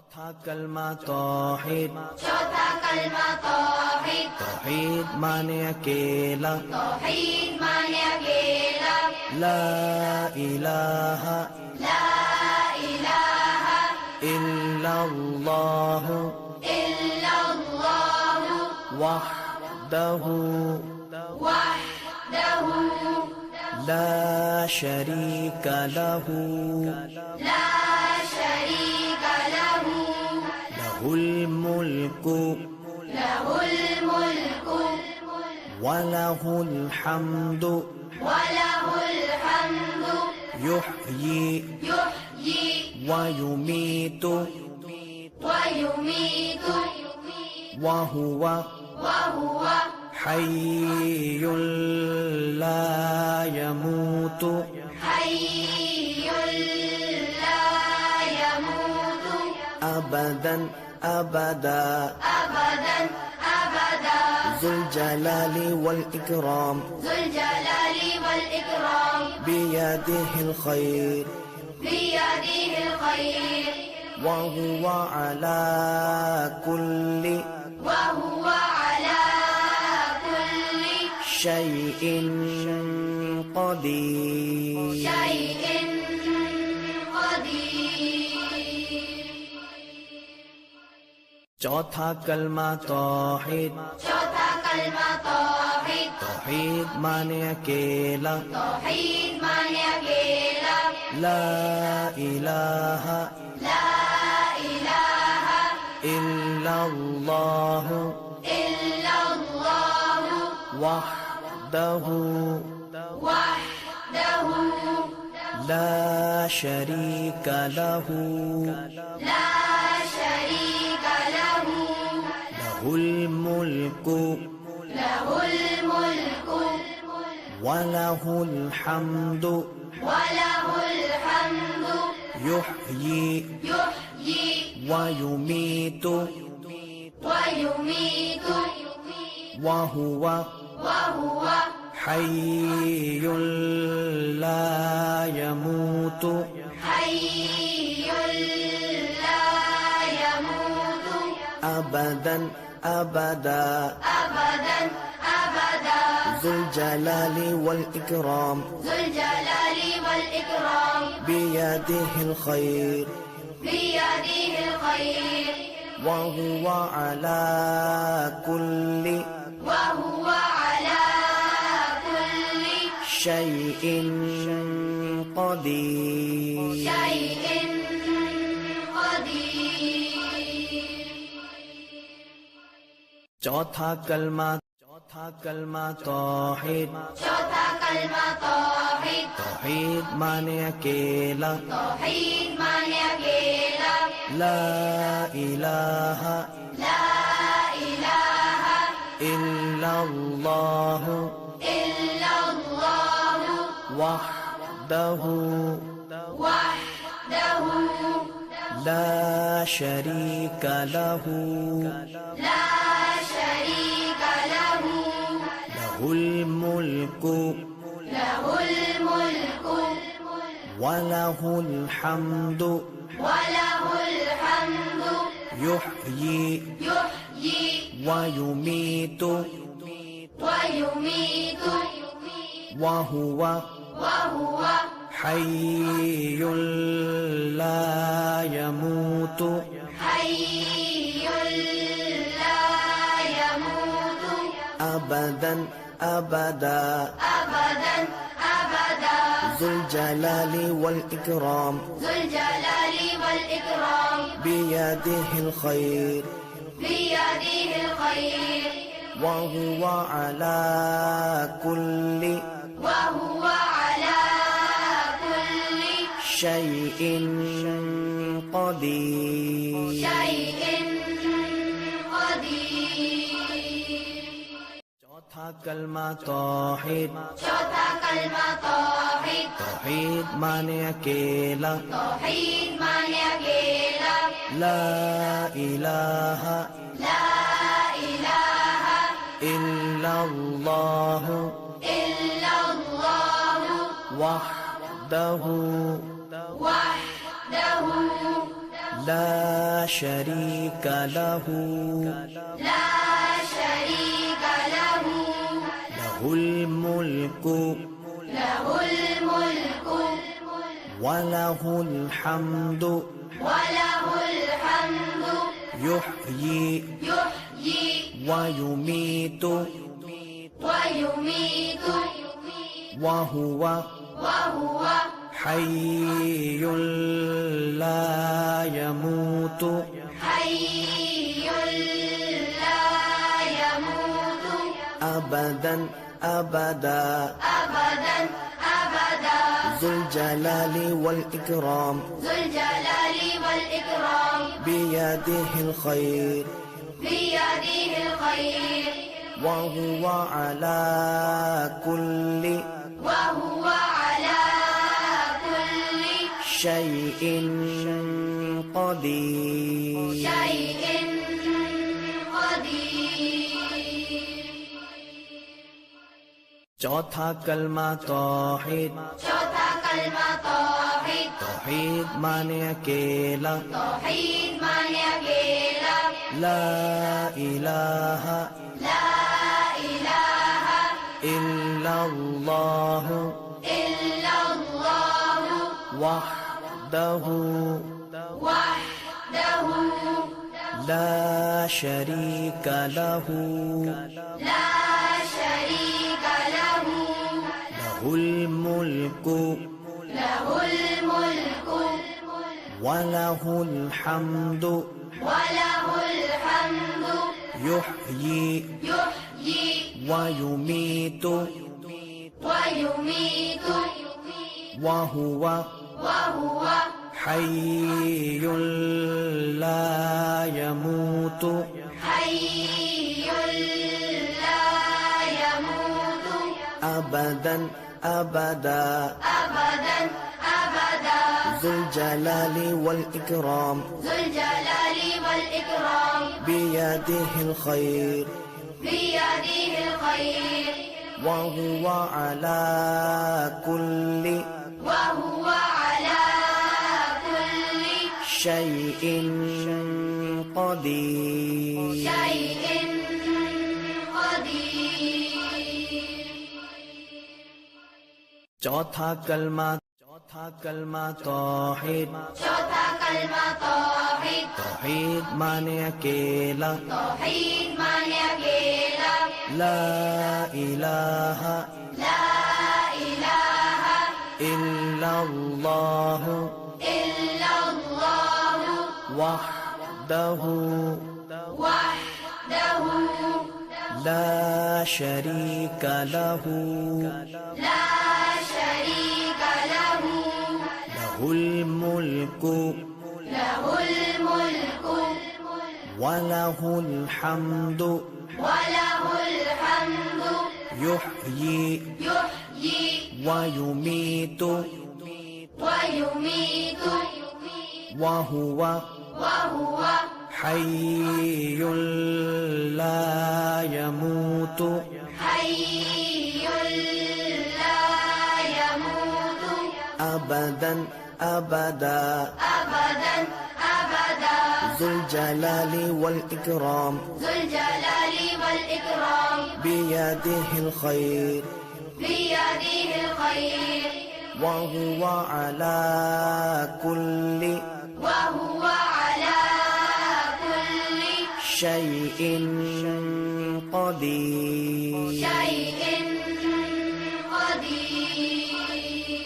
चौथा कलमा तौहीद, चौथा कलमा तौहीद, तौहीद माने अकेला, तौहीद माने अकेला, ला इलाहा ला इलाहा इल्लल्लाह इल्लल्लाह वहदहु वहदहु ला शरीका लहु ला शरीक लहु लहुल मुल्कु लहुल मुल्कु वलहुल हम्दु वलहुल हम्दु युह्यी युह्यी वयुमीतु वयुमीतु वहुव वहुव हय्युल ला यमूतु हय्युल ला यमूतु अबदन अबदा अबदन अबदा ज़ुल जलाली वल इकराम ज़ुल जलाली वल इकराम बियदिहिल खैर बियदिहिल खैर वहुव अला कुल्लि वहुव अला कुल्लि शैइन क़दीर। शैइन क़दीर। चौथा कलमा तौहीद, चौथा कलमा तौहीद, तौहीद माने अकेला, तौहीद माने अकेला, ला इलाहा ला इलाहा इल्लल्लाह इल्लल्लाह वहदहु वहदहु ला शरीका लहु ला शरीक लहु लहुल मुल्कु लहुल मुल्कु वलहुल हम्दु वलहुल हम्दु युह्यी युह्यी वयुमीतु वयुमीतु वहुव वहुव हय्युल ला यमूतु हय्युल ला यमूतु अबदन अबदा अबदन अबदा ज़ुल जलाली वल इकराम ज़ुल जलाली वल इकराम बियदिहिल खैर बियदिहिल खैर वहुव अला कुल्लि वहुव अला कुल्लि शैइन क़दीर। शैइन क़दीर। चौथा कलमा तौहीद, चौथा कलमा तौहीद, तौहीद माने अकेला, तौहीद माने अकेला, ला इलाहा ला इलाहा इल्लल्लाह इल्लल्लाह वहदहु वहदहु ला शरीका लहु ला शरीक लहु लहुल मुल्कु लहुल मुल्कु वलहुल हम्दु वलहुल हम्दु युह्यी युह्यी वयुमीतु वयुमीतु वहुव वहुव हय्युल ला यमूतु हय्युल ला यमूतु अबदन अबदा अबदन अबदा ज़ुल जलाली वल इकराम ज़ुल जलाली वल इकराम बियदिहिल खैर बियदिहिल खैर वहुव अला कुल्लि वहुव अला कुल्लि शैइन क़दीर। शैइन क़दीर। चौथा कलमा तौहीद, चौथा कलमा तौहीद, तौहीद माने अकेला, तौहीद माने अकेला, ला इलाहा ला इलाहा इल्लल्लाह इल्लल्लाह वहदहु वहदहु لا شريك له لا شريك له له الملك له الملك وله الحمد وله الحمد يحيي يحيي ويميت ويميت وهو وهو حي لا يموت حي لا يموت أبدا أبدا أبدا أبدا ذو الجلال والإكرام ذو الجلال والإكرام بيده الخير بيده الخير وهو على كل وهو على كل شيء قدير شيء قدير चौथा कलमा तौहीद चौथा कलमा तौहीद तौहीद माने अकेला तौहीद माने अकेला ला इलाहा ला इलाहा इल्लल्लाह इल्लल्लाह वहदहु वहदहु ला शरीका लहु ला शरीक लहु लहुल मुल्कु लहुल मुल्कु वलहुल हम्दु वलहुल हम्दु युह्यी युह्यी वयुमीतु ويميت वहुव وهو حي لا يموت حي لا يموت أبدا أبدا أبدا أبدا ذو الجلال والإكرام ذو الجلال والإكرام بيده الخير بيده الخير وهو على كل وهو على كل شيء قدير شيء قدير चौथा कलमा तौहीद चौथा कलमा तौहीद तौहीद माने अकेला तौहीद माने अकेला ला इलाहा ला इलाहा इल्लल्लाह इल्लल्लाह वहदहु वहदहु ला शरीका लहु ला शरीक लहु लहुल मुल्कु लहुल मुल्कु वलहुल हम्दु वलहुल हम्दु युह्यी युह्यी वयुमीत ويميت وهو وهو حي لا يموت حي لا يموت أبدا أبدا أبدا أبدا ذو الجلال والإكرام ذو الجلال والإكرام بيده الخير بيده الخير وهو على كل وهو على كل شيء قدير شيء قدير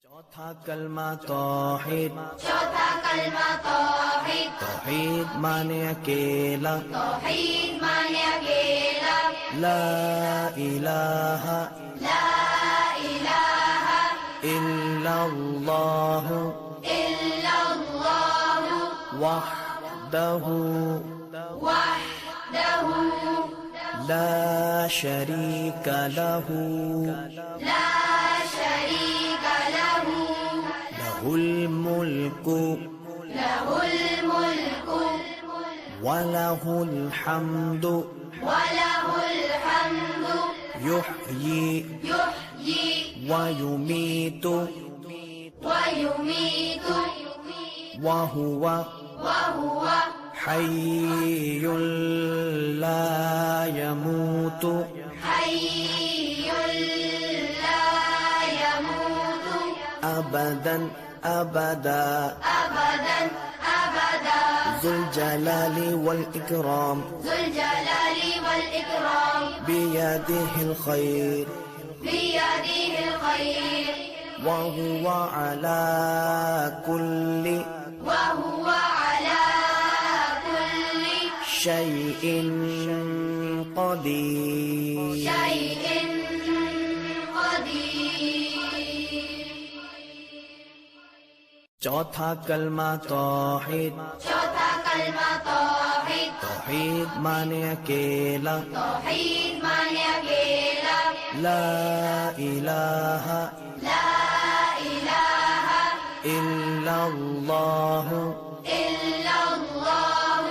चौथा कलमा तौहीद चौथा कलमा तौहीद तौहीद माने अकेला तौहीद माने अकेला ला इलाहा ला इलाहा इल्लल्लाह इल्लल्लाह वहदहु वहदहु ला शरीका लहु ला शरीक लहु लहुल मुल्कु लहुल मुल्कु वलहुल हम्दु वलहुल हम्दु युह्यी युह्यी वयुमीत ويميت وهو وهو حي لا يموت حي لا يموت أبدا أبدا أبدا أبدا ذو الجلال والإكرام ذو الجلال والإكرام بيده الخير بيده الخير وهو على كل وهو على كل شيء قدير شيء قدير चौथा कलमा तौहीद चौथा कलमा तौहीद तौहीद माने अकेला तौहीद माने अकेला ला इलाहा ला इलाहा इल्लल्लाह इल्लल्लाह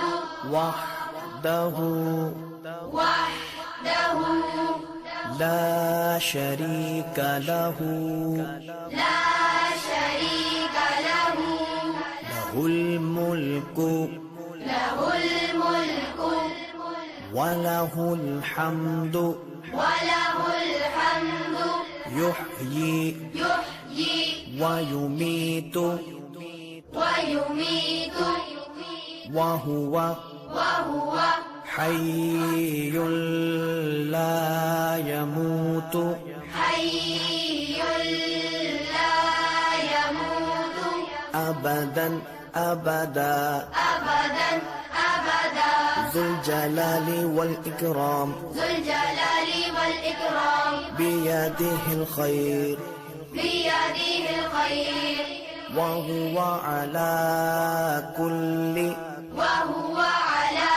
वहदहु वहदहु ला शरीका लहु ला शरीक लहु लहुल मुल्कु लहुल मुल्कु वलहुल हम्दु वलहुल हम्दु युह्यी युह्यी वयुमीतु ويميت वहुव وهو حي لا يموت حي لا يموت أبدا أبدا أبدا أبدا ذو الجلال والإكرام ذو الجلال والإكرام بيده الخير بيده الخير وهو على كل وهو على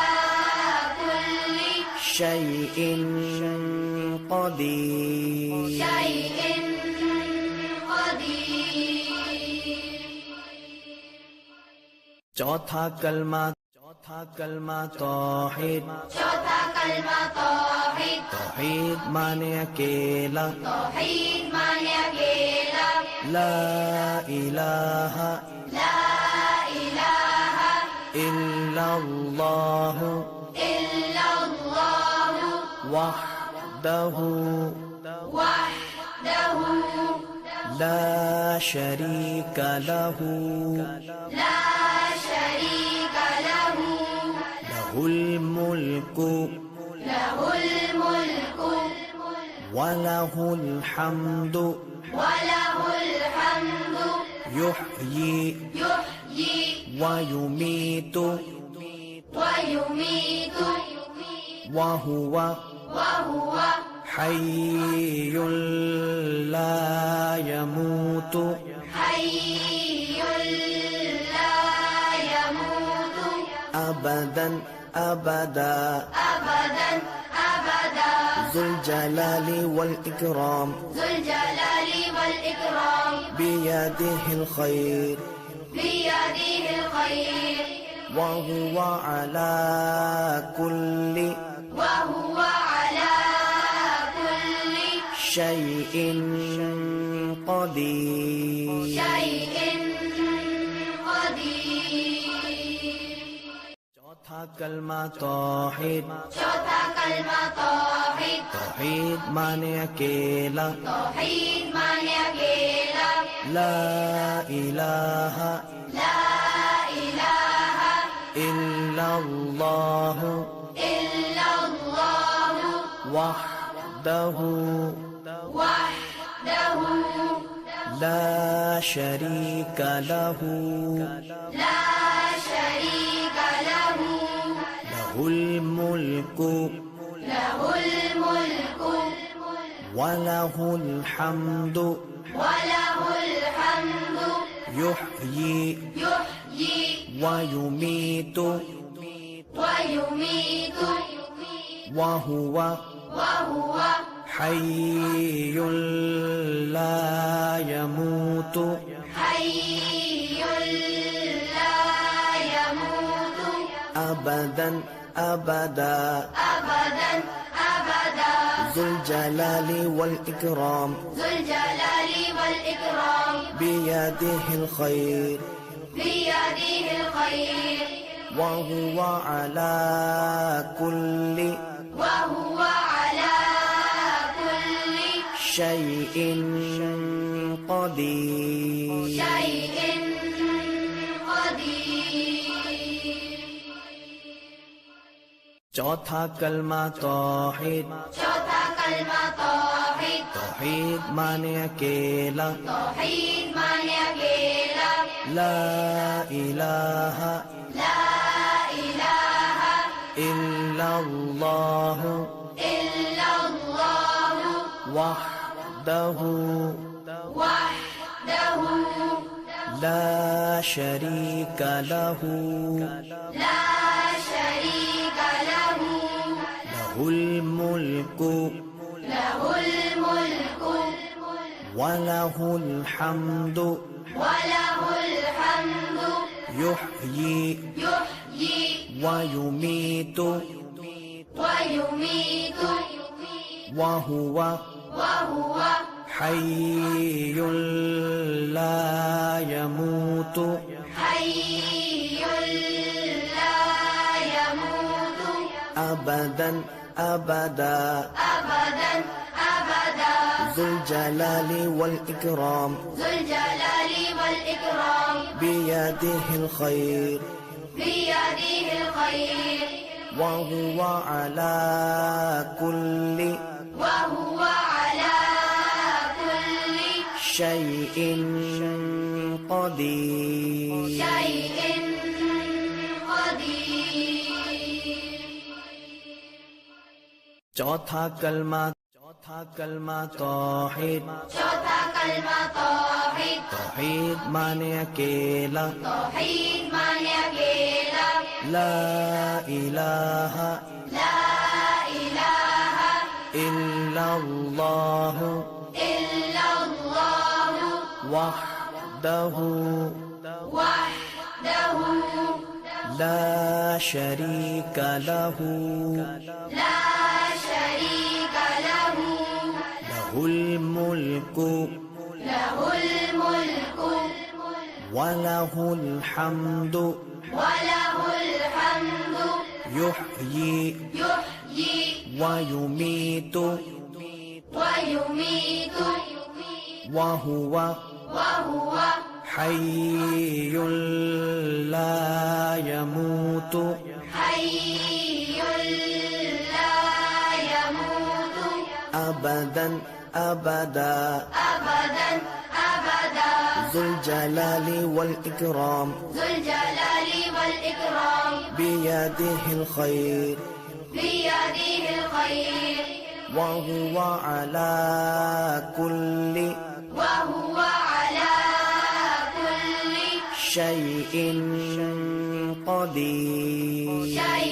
كل شيء قدير شيء قدير चौथा कलमा तौहीद चौथा कलमा तौहीद तौहीद माने अकेला तौहीद माने अकेला ला इलाहा ला इलाहा इल्लल्लाह इल्लल्लाह वहदहु वहदहु ला शरीका लहु ला शरीक लहु लहुल मुल्कु लहुल मुल्कु वलहुल हम्दु वलहुल हम्दु युह्यी युह्यी वयुमीतु ويميت वहुव وهو حي لا يموت حي لا يموت أبدا أبدا أبدا أبدا ذو الجلال والإكرام ذو الجلال والإكرام بيده الخير بيده الخير وهو على كل وهو على كل شيء قدير شيء قدير चौथा कलमा तौहीद चौथा कलमा तौहीद तौहीद माने अकेला तौहीद माने अकेला ला इलाहा ला इलाहा इल्लल्लाह इल्लल्लाह वहदहु वहदहु ला शरीका लहु ला शरीक लहु लहुल मुल्कु लहुल मुल्कु वलहुल हम्दु वलहुल हम्दु युह्यी युह्यी वयुमीतु ويميت वहुव وهو حي لا يموت حي لا يموت أبدا أبدا أبدا أبدا ذو الجلال والإكرام ذو الجلال والإكرام بيده الخير بيده الخير وهو على كل وهو على كل شيء قدير شيء قدير चौथा कलमा तौहीद चौथा कलमा तौहीद तौहीद माने अकेला तौहीद माने अकेला ला इलाहा ला इलाहा इल्लल्लाह इल्लल्लाह वहदहु वहदहु ला शरीका लहु ला शरीक लहु लहुल मुल्कु लहुल मुल्कु वलहुल हम्दु वलहुल हम्दु युह्यी युह्यी वयुमीतु ويميت वहुव وهو حي لا يموت حي لا يموت أبدا أبدا أبدا أبدا ذو الجلال والإكرام ذو الجلال والإكرام بيده الخير بيده الخير وهو على كل وهو على كل شيء قدير شيء قدير चौथा कलमा तौहीद चौथा कलमा तौहीद तौहीद माने अकेला तौहीद माने अकेला ला इलाहा ला इलाहा इल्लल्लाह इल्लल्लाह वहदहु वहदहु ला शरीका लहु ला शरीक लहु लहुल मुल्कु लहुल मुल्कु वलहुल हम्दु वलहुल हम्दु युह्यी युह्यी वयुमीतु ويميت वहुव وهو حي لا يموت حي لا يموت أبدا أبدا أبدا أبدا ذو الجلال والإكرام ذو الجلال والإكرام بيده الخير بيده الخير وهو على كل وهو على كل شيء قدير شيء